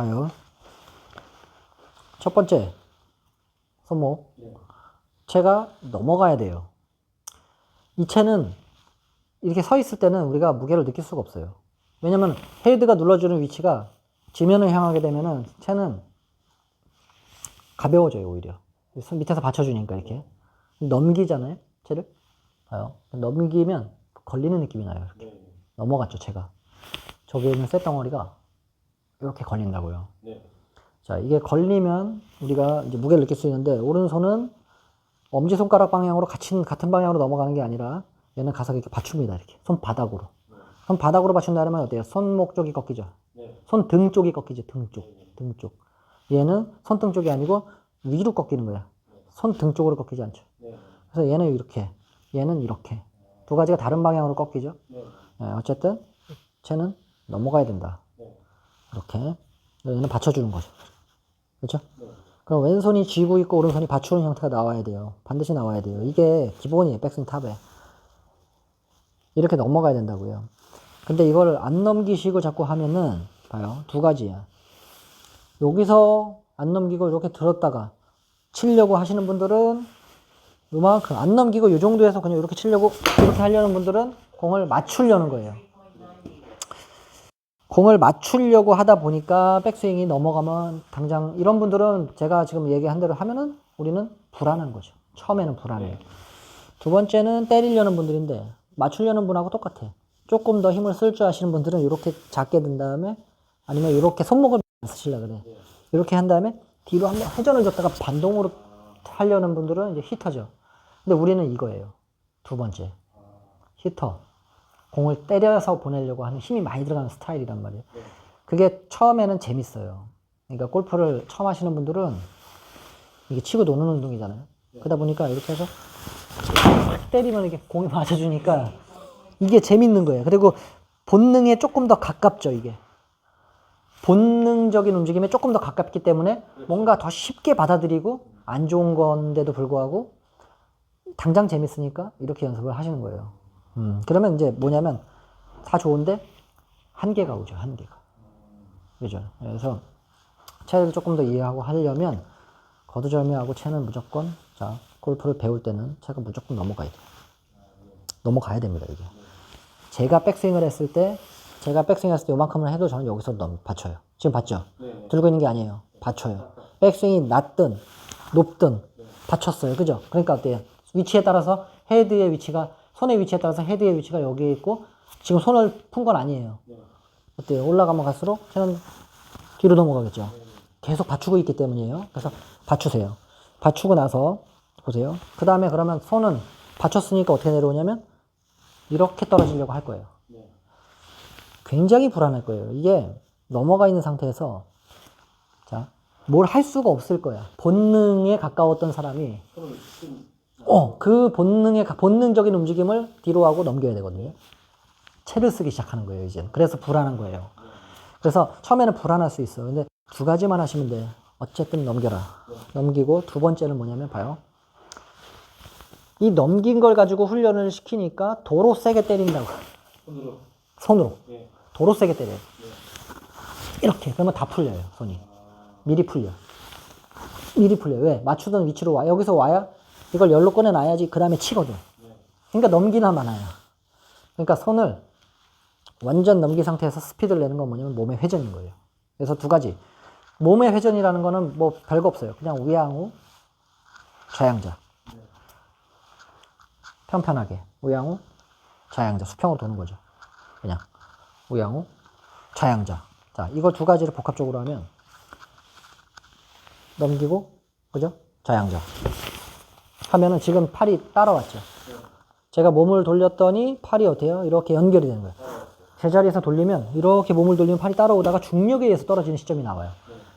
봐요. 첫 번째 손목. 채가 넘어가야 돼요. 이 채는 이렇게 서 있을 때는 우리가 무게를 느낄 수가 없어요. 왜냐면 헤드가 눌러주는 위치가 지면을 향하게 되면은 채는 가벼워져요, 오히려. 손 밑에서 받쳐주니까 이렇게. 넘기잖아요, 채를. 봐요. 넘기면 걸리는 느낌이 나요, 이렇게. 넘어갔죠, 채가. 저기 있는 쇳덩어리가 이렇게 걸린다고요. 자, 이게 걸리면 우리가 이제 무게를 느낄 수 있는데, 오른손은 엄지손가락 방향으로 같은 방향으로 넘어가는 게 아니라 얘는 가서 이렇게 받칩니다. 이렇게 손바닥으로. 손바닥으로 받친다면 어때요? 손목 쪽이 꺾이죠. 손등 쪽이 꺾이죠. 등 쪽. 얘는 손등 쪽이 아니고 위로 꺾이는 거야. 손등 쪽으로 꺾이지 않죠. 그래서 얘는 이렇게, 얘는 이렇게. 두 가지가 다른 방향으로 꺾이죠. 어쨌든 쟤는 넘어가야 된다. 이렇게. 얘는 받쳐주는 거죠. 그렇죠? 그럼 왼손이 쥐고 있고 오른손이 받추는 형태가 나와야 돼요. 반드시 나와야 돼요. 이게 기본이에요. 백스윙 탑에. 이렇게 넘어가야 된다고요. 근데 이걸 안 넘기시고 자꾸 하면은 봐요. 두 가지야. 여기서 안 넘기고 이렇게 들었다가 치려고 하시는 분들은 요만큼 안 넘기고 이 정도에서 그냥 이렇게 치려고 이렇게 하려는 분들은 공을 맞추려는 거예요. 공을 맞추려고 하다 보니까 백스윙이 넘어가면 당장 이런 분들은 제가 지금 얘기한 대로 하면은 우리는 불안한 거죠. 처음에는 불안해요. 두 번째는 때리려는 분들인데 맞추려는 분하고 똑같아. 조금 더 힘을 쓸 줄 아시는 분들은 이렇게 작게 든 다음에 아니면 이렇게 손목을 쓰시려고 그래. 이렇게 한 다음에 뒤로 한번 회전을 줬다가 반동으로 하려는 분들은 이제 히터죠. 근데 우리는 이거예요. 두 번째. 히터. 공을 때려서 보내려고 하는 힘이 많이 들어가는 스타일이란 말이에요. 그게 처음에는 재밌어요. 그러니까 골프를 처음 하시는 분들은 이게 치고 노는 운동이잖아요. 그러다 보니까 이렇게 해서 때리면 이게 공이 맞아주니까 이게 재밌는 거예요. 그리고 본능에 조금 더 가깝죠, 이게. 본능적인 움직임에 조금 더 가깝기 때문에 뭔가 더 쉽게 받아들이고 안 좋은 건데도 불구하고 당장 재밌으니까 이렇게 연습을 하시는 거예요. 그러면 이제 뭐냐면 다 좋은데 한계가 오죠, 한계가. 그죠? 그래서 채를 조금 더 이해하고 하려면 거두절미하고 채는 무조건 자 골프를 배울 때는 채가 무조건 넘어가야 돼요. 넘어가야 됩니다, 이게. 제가 백스윙을 했을 때 요만큼을 해도 저는 여기서 받쳐요. 지금 받죠? 들고 있는 게 아니에요. 받쳐요. 백스윙이 낮든 높든 받쳤어요. 그죠? 그러니까 어때요? 위치에 따라서 헤드의 위치가 손의 위치에 따라서 헤드의 위치가 여기에 있고 지금 손을 푼 건 아니에요. 어때요? 올라가면 갈수록 채는 뒤로 넘어가겠죠. 계속 받추고 있기 때문이에요. 그래서 받추세요. 받추고 나서 보세요. 그 다음에 그러면 손은 받쳤으니까 어떻게 내려오냐면 이렇게 떨어지려고 할 거예요. 굉장히 불안할 거예요. 이게 넘어가 있는 상태에서 자, 뭘 할 수가 없을 거야. 본능에 가까웠던 사람이 그 본능적인 움직임을 뒤로 하고 넘겨야 되거든요. 채를 쓰기 시작하는 거예요, 이제. 그래서 불안한 거예요. 그래서 처음에는 불안할 수 있어요. 근데 두 가지만 하시면 돼. 어쨌든 넘겨라. 넘기고 두 번째는 뭐냐면 봐요. 이 넘긴 걸 가지고 훈련을 시키니까 도로 세게 때린다고. 손으로. 도로 세게 때려요. 이렇게. 그러면 다 풀려요, 손이. 미리 풀려. 왜? 맞추던 위치로 와. 여기서 와야 이걸 열로 꺼내놔야지 그 다음에 치거든. 그러니까 넘기나 마나요. 그러니까 손을 완전 넘긴 상태에서 스피드를 내는 건 뭐냐면 몸의 회전인 거예요. 그래서 두 가지. 몸의 회전이라는 거는 뭐 별거 없어요. 그냥 우양우, 좌양자. 편편하게. 우양우, 좌양자. 수평으로 도는 거죠. 그냥. 우양우, 좌양자. 자, 이걸 두 가지를 복합적으로 하면 넘기고, 그죠? 좌양자. 하면은 지금 팔이 따라왔죠. 제가 몸을 돌렸더니 팔이 어때요? 이렇게 연결이 되는 거예요. 제자리에서 돌리면 이렇게 몸을 돌리면 팔이 따라오다가 중력에 의해서 떨어지는 시점이 나와요.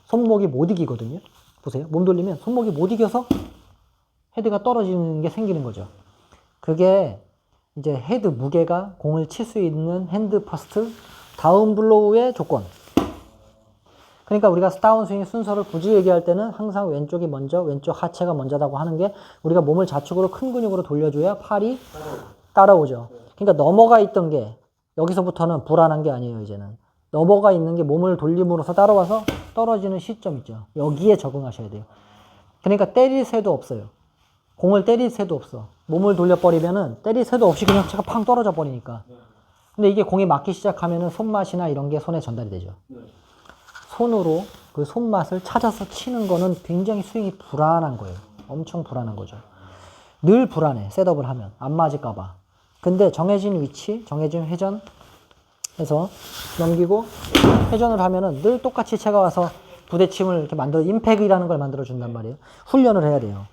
손목이 못 이기거든요. 보세요. 몸 돌리면 손목이 못 이겨서 헤드가 떨어지는 게 생기는 거죠. 그게 이제 헤드 무게가 공을 칠 수 있는 핸드 퍼스트 다운 블로우의 조건. 그러니까 우리가 다운스윙 순서를 굳이 얘기할 때는 항상 왼쪽이 먼저, 왼쪽 하체가 먼저라고 하는 게 우리가 몸을 좌측으로 큰 근육으로 돌려줘야 팔이 따라오죠. 그러니까 넘어가 있던 게 여기서부터는 불안한 게 아니에요, 이제는. 러버가 있는 게 몸을 돌림으로써 따라와서 떨어지는 시점 있죠. 여기에 적응하셔야 돼요. 그러니까 때릴 새도 없어요. 공을 때릴 새도 없어. 몸을 돌려버리면은 때릴 새도 없이 그냥 차가 팡 떨어져 버리니까. 근데 이게 공이 맞기 시작하면은 손맛이나 이런 게 손에 전달이 되죠. 손으로 그 손맛을 찾아서 치는 거는 굉장히 스윙이 불안한 거예요. 엄청 불안한 거죠. 늘 불안해. 셋업을 하면. 안 맞을까봐. 근데 정해진 위치, 정해진 회전 해서 넘기고 회전을 하면은 늘 똑같이 채가 와서 부대침을 이렇게 임팩이라는 걸 만들어 준단 말이에요. 훈련을 해야 돼요.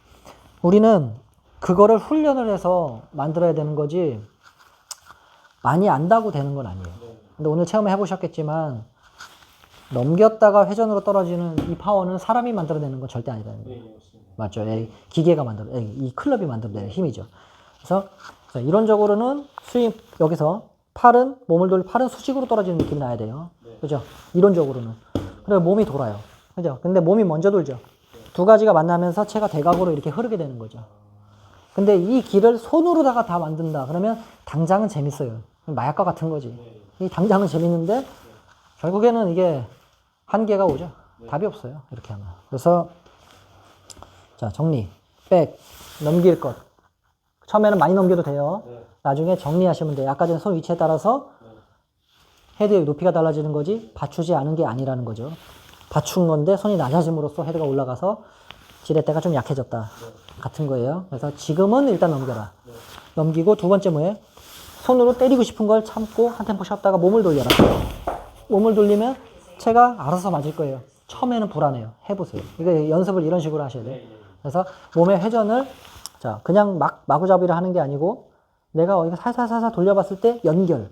우리는 그거를 훈련을 해서 만들어야 되는 거지 많이 안다고 되는 건 아니에요. 근데 오늘 체험해 보셨겠지만 넘겼다가 회전으로 떨어지는 이 파워는 사람이 만들어내는 건 절대 아니라는 거예요. 맞죠? 기계가 이 클럽이 만들어내는 힘이죠. 그래서 이론적으로는 스윙, 여기서 몸을 돌려 팔은 수직으로 떨어지는 느낌이 나야 돼요. 그죠? 이론적으로는. 그리고 몸이 돌아요. 그죠? 근데 몸이 먼저 돌죠. 두 가지가 만나면서 채가 대각으로 이렇게 흐르게 되는 거죠. 근데 이 길을 손으로다가 다 만든다. 그러면 당장은 재밌어요. 마약과 같은 거지. 이 당장은 재밌는데 결국에는 이게 한계가 오죠. 답이 없어요. 이렇게 하면. 그래서 자, 정리. 백, 넘길 것. 처음에는 많이 넘겨도 돼요. 나중에 정리하시면 돼요. 아까 전에 손 위치에 따라서 헤드의 높이가 달라지는 거지 받추지 않은 게 아니라는 거죠. 받춘 건데 손이 낮아짐으로써 헤드가 올라가서 지렛대가 좀 약해졌다. 같은 거예요. 그래서 지금은 일단 넘겨라. 넘기고 두 번째 뭐예요? 손으로 때리고 싶은 걸 참고 한 템포 쉬었다가 몸을 돌려라. 몸을 돌리면 채가 알아서 맞을 거예요. 처음에는 불안해요. 해보세요. 이거 연습을 이런 식으로 하셔야 돼요. 그래서 몸의 회전을 자 그냥 마구잡이를 하는 게 아니고 내가 어디가 살살살살 돌려봤을 때 연결.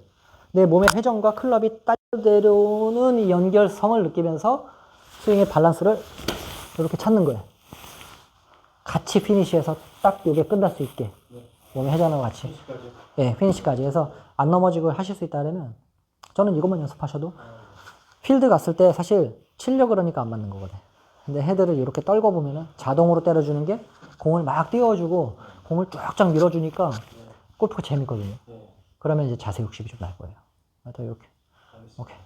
내 몸의 회전과 클럽이 딸려 내려오는 이 연결성을 느끼면서 스윙의 밸런스를 이렇게 찾는 거예요. 같이 피니시해서 딱 요게 끝날 수 있게. 몸의 회전하고 같이. 예, 피니시까지 해서 안 넘어지고 하실 수 있다면 저는 이것만 연습하셔도 필드 갔을 때 사실 치려고 그러니까 안 맞는 거거든. 근데 헤드를 이렇게 떨궈 보면은 자동으로 때려주는 게 공을 막 띄워주고 공을 쫙쫙 밀어주니까 골프가 재밌거든요. 그러면 이제 자세 욕심이 좀 날 거예요. 하여튼 이렇게. 오케이.